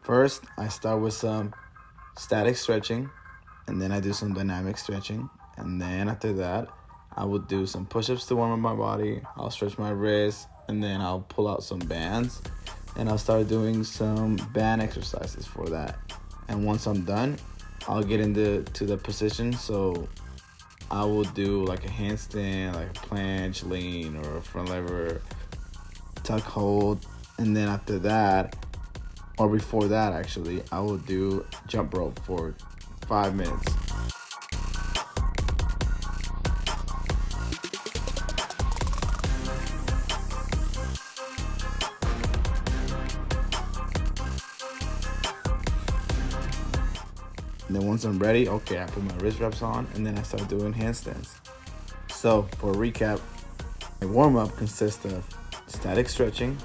First, I start with some static stretching, and then I do some dynamic stretching. And then after that, I will do some push-ups to warm up my body. I'll stretch my wrists, and then I'll pull out some bands, and I'll start doing some band exercises for that. And once I'm done, I'll get into the position. So I will do like a handstand, like a planche, lean, or a front lever, tuck hold. And then after that, or before that actually, I will do jump rope for 5 minutes. And then once I'm ready, okay, I put my wrist wraps on, and then I start doing handstands. So for a recap, my warm-up consists of static stretching,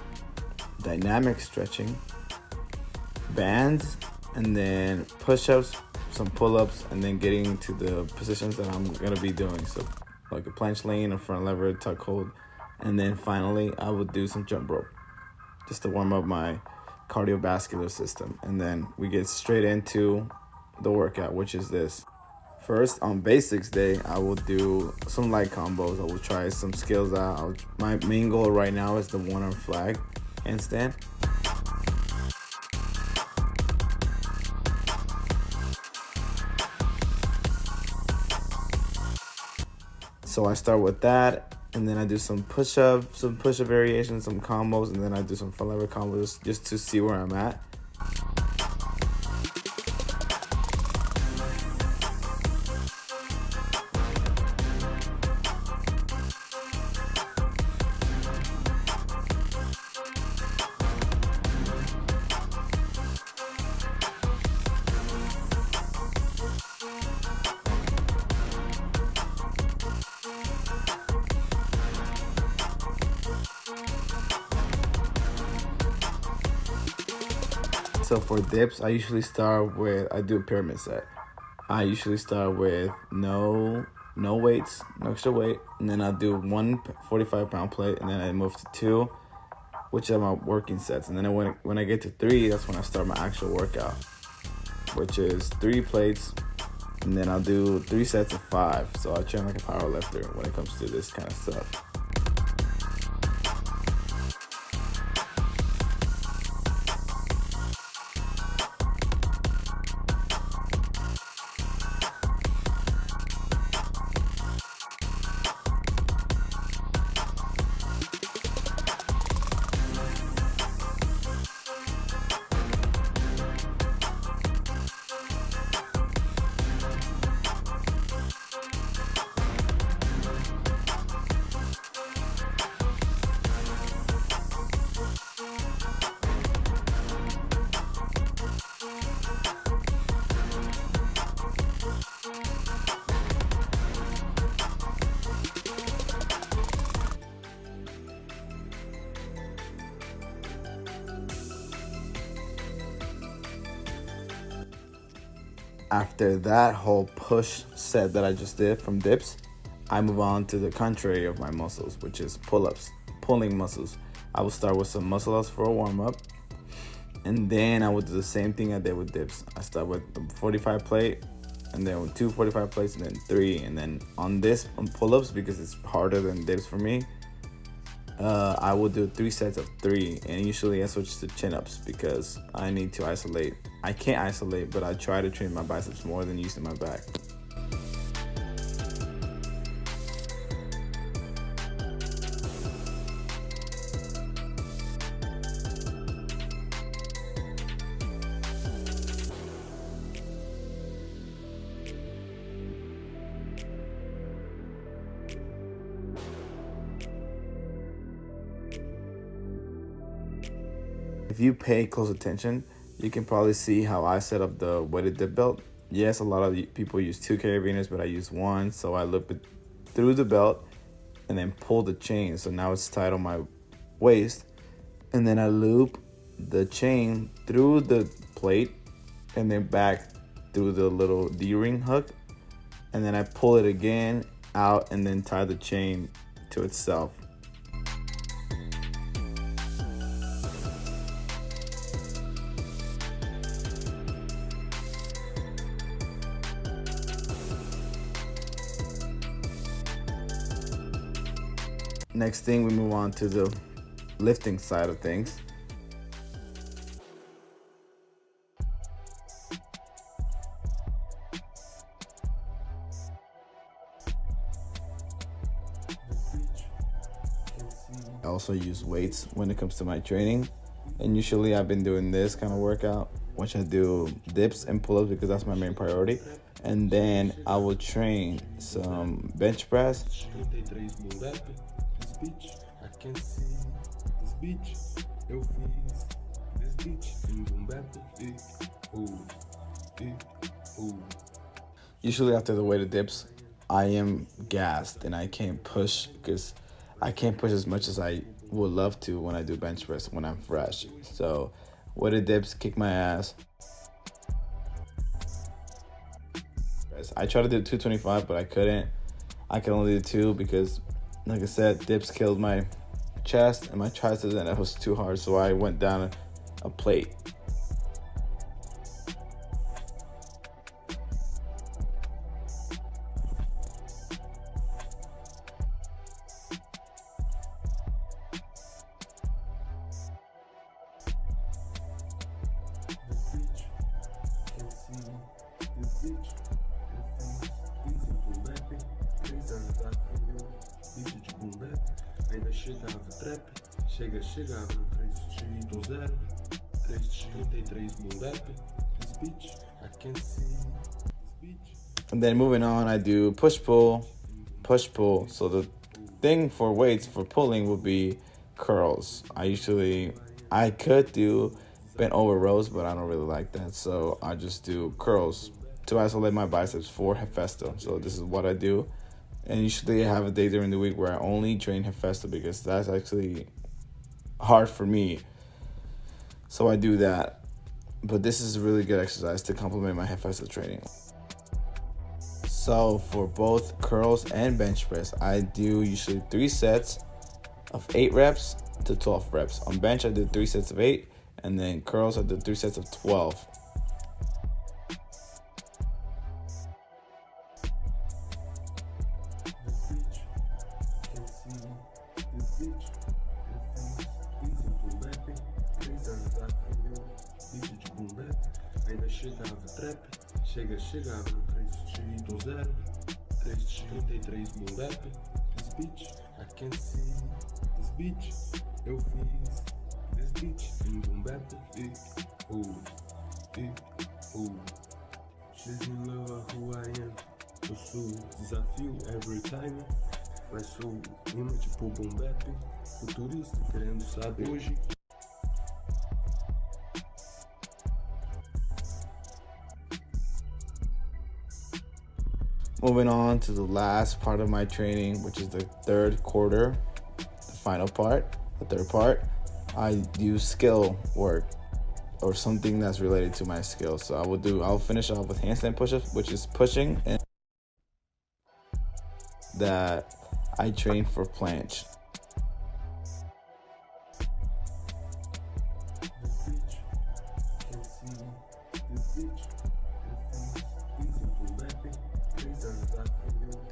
dynamic stretching, bands, and then push-ups, some pull-ups, and then getting to the positions that I'm gonna be doing. So like a planche lean, a front lever, tuck hold, and then finally I will do some jump rope just to warm up my cardiovascular system. And then we get straight into the workout, which is this. First, on basics day, I will do some light combos. I will try some skills out. My main goal right now is the one-arm flag handstand. So I start with that, and then I do some push-ups, some push-up variations, some combos, and then I do some front lever combos just to see where I'm at. So for dips, I usually start with, I do a pyramid set. I usually start with no weights, no extra weight, and then I'll do one 45-pound plate, and then I move to 2, which are my working sets. And then when I get to 3, that's when I start my actual workout, which is 3 plates, and then I'll do 3 sets of 5. So I train like a power lifter when it comes to this kind of stuff. After that whole push set that I just did from dips, I move on to the contrary of my muscles, which is pull-ups, pulling muscles. I will start with some muscle-ups for a warm-up, and then I will do the same thing I did with dips. I start with the 45 plate, and then with 2 45 plates, and then 3. And then on pull-ups, because it's harder than dips for me, I will do 3 sets of 3, and usually I switch to chin-ups because I need to isolate. I can't isolate, but I try to train my biceps more than using my back. If you pay close attention, you can probably see how I set up the weighted dip belt. Yes, a lot of people use 2 carabiners, but I use 1. So I loop it through the belt and then pull the chain. So now it's tied on my waist. And then I loop the chain through the plate and then back through the little D-ring hook. And then I pull it again out and then tie the chain to itself. Next thing, we move on to the lifting side of things. I also use weights when it comes to my training, and usually I've been doing this kind of workout, which I do dips and pull-ups because that's my main priority, and then I will train some bench press. Usually after the weighted dips, I am gassed and I can't push because I can't push as much as I would love to when I do bench press when I'm fresh. So weighted dips kick my ass. I tried to do 225, but I couldn't. I could only do 2 because, like I said, dips killed my chest and my triceps, and it was too hard. So I went down a plate. Chegava no 3x20, 3x33 pull-up, this beach, I can see this beach. And then moving on, I do push-pull, push-pull. So the thing for weights for pulling would be curls. I could do bent over rows, but I don't really like that. So I just do curls to isolate my biceps for Hefesto. So this is what I do. And usually I have a day during the week where I only train Hefesto because that's actually hard for me. So I do that. But this is a really good exercise to complement my Hefesto training. So for both curls and bench press, I do usually 3 sets of 8 reps to 12 reps. On bench, I do 3 sets of 8, and then curls, I do 3 sets of 12. Chegava no 3x20, 3x33 pull-up, this beach, I can see this beach, eu fiz this beach, em pull-up, she's in love who I am, eu sou desafio every time, mas sou imã tipo pull-up, futurista querendo saber hoje. Moving on to the last part of my training, which is the third quarter, the final part, the third part. I do skill work or something that's related to my skill. So I'll finish off with handstand push-ups, which is pushing, and that I train for planche.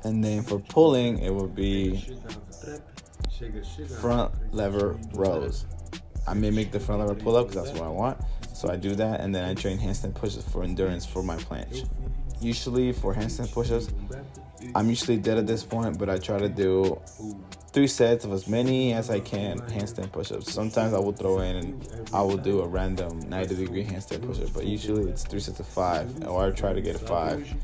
And then for pulling, it would be front lever rows. I mimic the front lever pull-up because that's what I want. So I do that, and then I train handstand push-ups for endurance for my planche. Usually for handstand push-ups, I'm usually dead at this point, but I try to do 3 sets of as many as I can handstand push-ups. Sometimes I will throw in and I will do a random 90-degree handstand push-up, but usually it's 3 sets of 5, or I try to get a 5.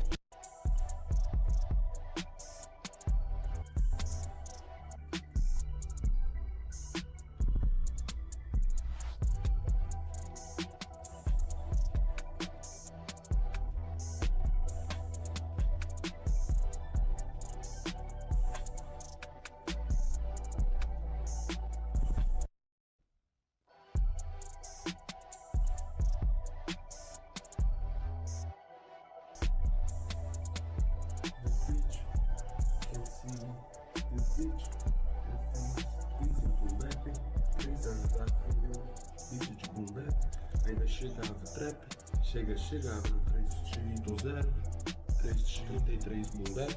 Chegava no 3x20, 3x33 pull-up,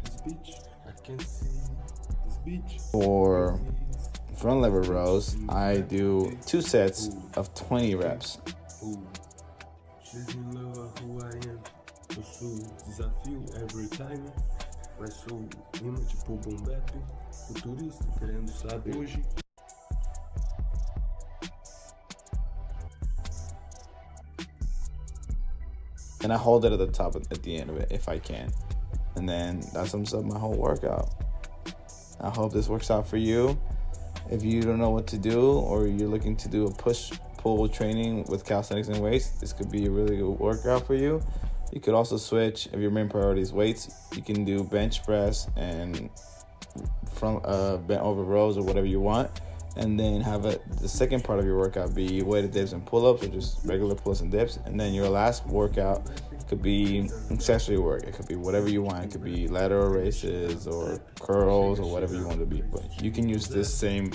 this beach, I can see this For front lever rows, I do 2 sets of 20 reps. And I hold it at the top at the end of it if I can. And then that sums up my whole workout. I hope this works out for you. If you don't know what to do, or you're looking to do a push-pull training with calisthenics and weights, this could be a really good workout for you. You could also switch. If your main priority is weights, you can do bench press and from bent over rows or whatever you want. And then have the second part of your workout be weighted dips and pull-ups, or just regular pull-ups and dips. And then your last workout could be accessory work. It could be whatever you want. It could be lateral raises or curls or whatever you want to be. But you can use this same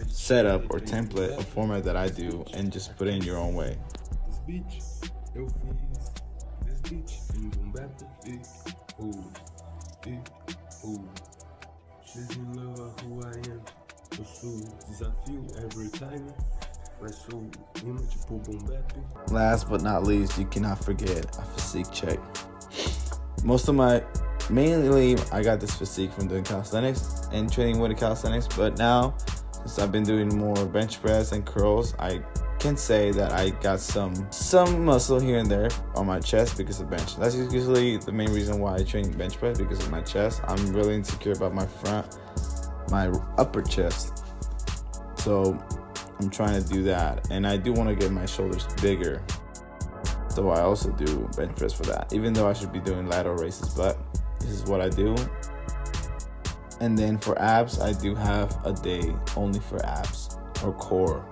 setup or template or format that I do and just put it in your own way. Last but not least, you cannot forget a physique check. Mainly I got this physique from doing calisthenics and training with the calisthenics, but now since I've been doing more bench press and curls, I can say that I got some muscle here and there on my chest because of bench. That's usually the main reason why I train bench press, because of my chest. I'm really insecure about my upper chest, so I'm trying to do that, and I do want to get my shoulders bigger, so I also do bench press for that, even though I should be doing lateral raises, but this is what I do. And then for abs, I do have a day only for abs or core.